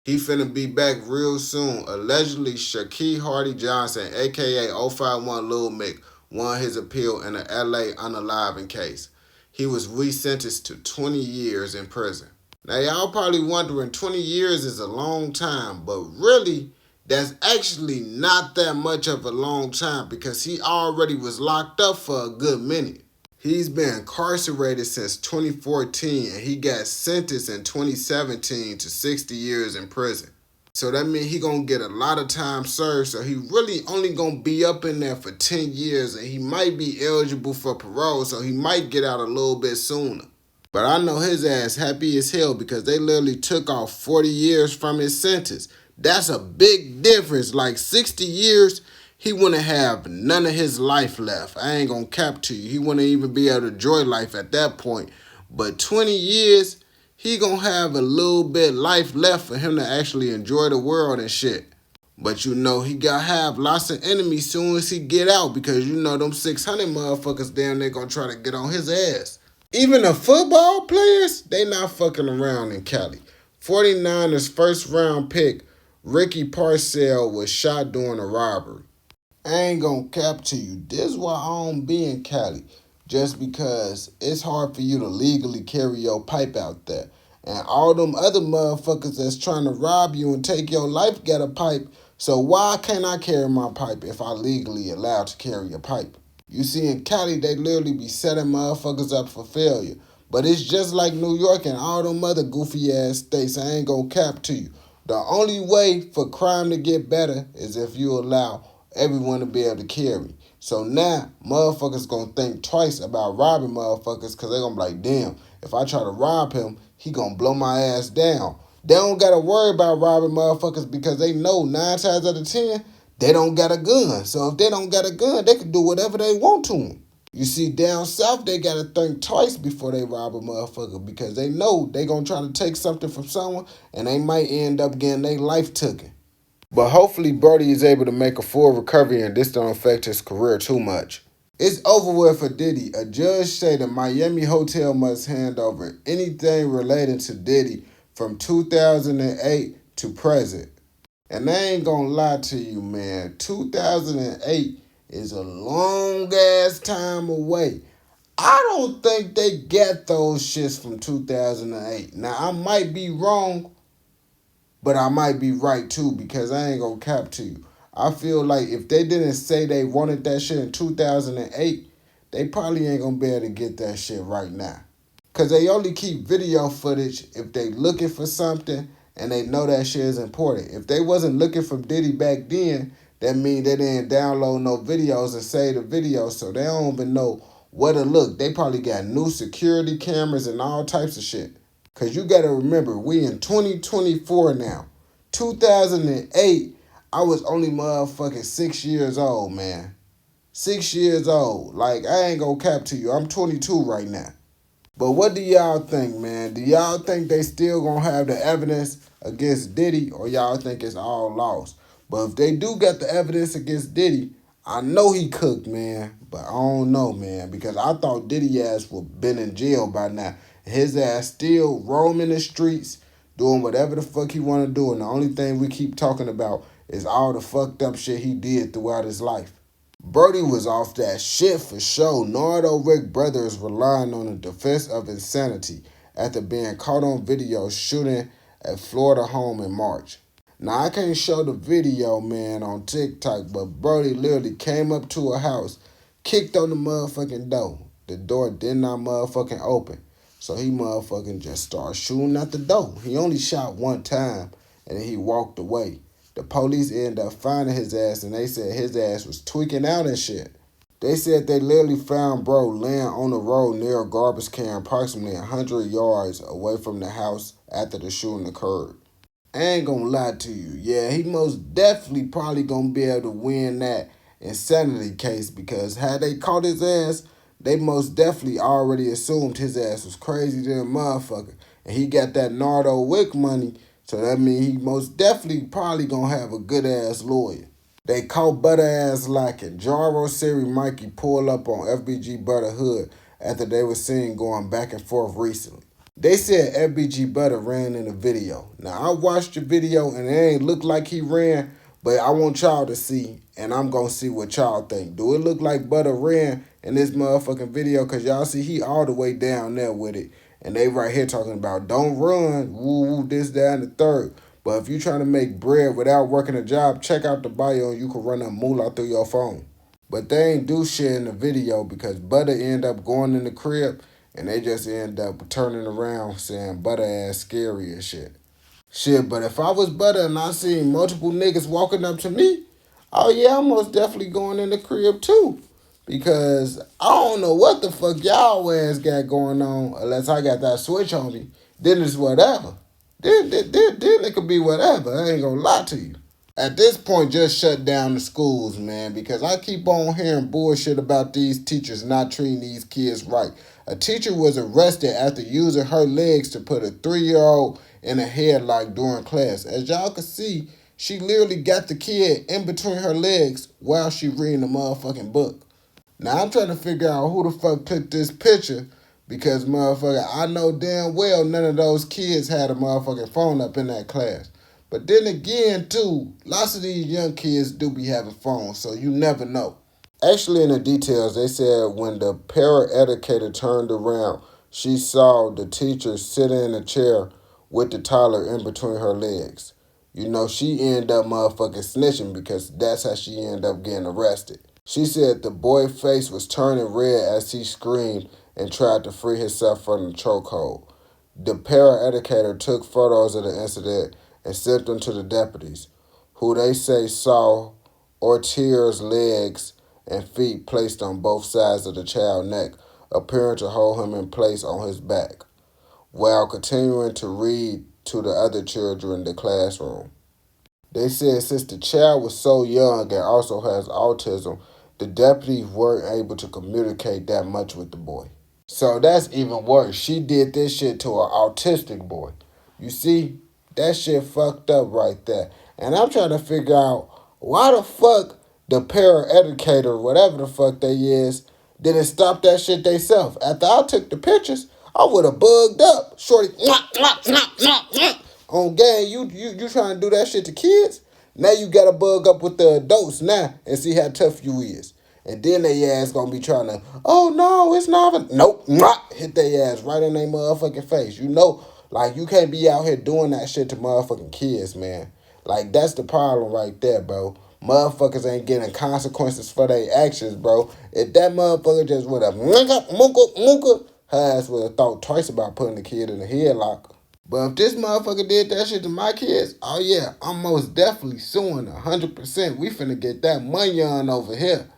He finna be back real soon. Allegedly, Shaquille Hardy Johnson, aka 051 Lil Mick, won his appeal in the LA unaliving case. He was resentenced to 20 years in prison. Now, y'all probably wondering 20 years is a long time, but really, that's actually not that much of a long time because he already was locked up for a good minute. He's been incarcerated since 2014 and he got sentenced in 2017 to 60 years in prison. So that means he gonna get a lot of time served. So he really only gonna be up in there for 10 years and he might be eligible for parole. So he might get out a little bit sooner. But I know his ass happy as hell because they literally took off 40 years from his sentence. That's a big difference. Like 60 years, he wouldn't have none of his life left. I ain't gonna cap to you. He wouldn't even be able to enjoy life at that point. But 20 years, he gonna have a little bit life left for him to actually enjoy the world and shit. But you know, he gotta have lots of enemies soon as he get out because you know them 600 motherfuckers damn they gonna try to get on his ass. Even the football players, they not fucking around in Cali. 49ers first round pick Ricky Parcell was shot during a robbery. I ain't gonna cap to you. This is why I don't be in Cali. Just because it's hard for you to legally carry your pipe out there. And all them other motherfuckers that's trying to rob you and take your life got a pipe. So why can't I carry my pipe if I legally allowed to carry a pipe? You see, in Cali, they literally be setting motherfuckers up for failure. But it's just like New York and all them other goofy ass states. I ain't gonna cap to you. The only way for crime to get better is if you allow everyone to be able to carry. So now, motherfuckers gonna think twice about robbing motherfuckers because they gonna be like, damn, if I try to rob him, he gonna blow my ass down. They don't gotta worry about robbing motherfuckers because they know 9 times out of 10, they don't got a gun. So if they don't got a gun, they can do whatever they want to them. You see, down south, they gotta think twice before they rob a motherfucker because they know they gonna try to take something from someone and they might end up getting their life taken. But hopefully Brody is able to make a full recovery and this don't affect his career too much. It's over with for Diddy. A judge said the Miami hotel must hand over anything relating to Diddy from 2008 to present. And I ain't gonna lie to you, man. 2008 is a long ass time away. I don't think they got those shits from 2008. Now, I might be wrong, but I might be right too because I ain't gonna cap to you. I feel like if they didn't say they wanted that shit in 2008, they probably ain't gonna be able to get that shit right now. Because they only keep video footage if they looking for something and they know that shit is important. If they wasn't looking for Diddy back then, that mean they didn't download no videos and save the videos, so they don't even know where to look. They probably got new security cameras and all types of shit. Because you got to remember, we in 2024 now. 2008, I was only motherfucking 6 years old, man. 6 years old. Like, I ain't gonna cap to you. I'm 22 right now. But what do y'all think, man? Do y'all think they still gonna have the evidence against Diddy or y'all think it's all lost? But if they do got the evidence against Diddy, I know he cooked, man. But I don't know, man, because I thought Diddy ass would been in jail by now. His ass still roaming the streets, doing whatever the fuck he want to do. And the only thing we keep talking about is all the fucked up shit he did throughout his life. Brody was off that shit for sure. Nardo Rick brothers relying on the defense of insanity after being caught on video shooting at Florida home in March. Now, I can't show the video, man, on TikTok, but Brody literally came up to a house, kicked on the motherfucking door. The door did not motherfucking open. So he motherfucking just started shooting at the door. He only shot one time, and then he walked away. The police ended up finding his ass, and they said his ass was tweaking out and shit. They said they literally found bro laying on the road near a garbage can approximately 100 yards away from the house after the shooting occurred. I ain't gonna lie to you. Yeah, he most definitely probably gonna be able to win that insanity case because had they caught his ass, they most definitely already assumed his ass was crazy than a motherfucker. And he got that Nardo Wick money, so that means he most definitely probably gonna have a good ass lawyer. They caught butter ass lacking. Jaro Siri Mikey pulled up on FBG Butter Hood after they were seen going back and forth recently. They said FBG Butter ran in the video. Now I watched the video and it ain't look like he ran, but I want y'all to see, and I'm gonna see what y'all think. Do it look like Butter ran in this motherfucking video? Cause y'all see he all the way down there with it, and they right here talking about don't run, woo woo, this, that, and the third. But if you trying to make bread without working a job, check out the bio and you can run a moolah through your phone. But they ain't do shit in the video because Butter end up going in the crib and they just end up turning around saying Butter ass scary and shit. Shit, but if I was Butter and I seen multiple niggas walking up to me, oh yeah, I'm most definitely going in the crib too. Because I don't know what the fuck y'all ass got going on unless I got that switch on me. Then it's whatever. Then it could be whatever. I ain't gonna lie to you. At this point, just shut down the schools, man, because I keep on hearing bullshit about these teachers not treating these kids right. A teacher was arrested after using her legs to put a 3-year-old in a headlock during class. As y'all can see, she literally got the kid in between her legs while she reading the motherfucking book. Now I'm trying to figure out who the fuck took this picture because motherfucker, I know damn well none of those kids had a motherfucking phone up in that class. But then again, too, lots of these young kids do be having phones, so you never know. Actually, in the details, they said when the paraeducator turned around, she saw the teacher sitting in a chair with the toddler in between her legs. You know, she ended up motherfucking snitching because that's how she ended up getting arrested. She said the boy's face was turning red as he screamed and tried to free himself from the chokehold. The paraeducator took photos of the incident and sent them to the deputies, who they say saw Ortier's legs and feet placed on both sides of the child's neck, appearing to hold him in place on his back, while continuing to read to the other children in the classroom. They said since the child was so young and also has autism, the deputies weren't able to communicate that much with the boy. So that's even worse. She did this shit to an autistic boy. You see, that shit fucked up right there. And I'm trying to figure out why the fuck the paraeducator, whatever the fuck they is, didn't stop that shit theyself. After I took the pictures, I would have bugged up. Shorty, on gang, you trying to do that shit to kids? Now you gotta bug up with the adults now and see how tough you is. And then they ass gonna be trying to, oh no, it's not. Nope, hit their ass right in their motherfucking face. You know, like you can't be out here doing that shit to motherfucking kids, man. Like that's the problem right there, bro. Motherfuckers ain't getting consequences for their actions, bro. If that motherfucker just would have her ass would have thought twice about putting the kid in a headlock. But if this motherfucker did that shit to my kids, oh yeah, I'm most definitely suing 100%. We finna get that money on over here.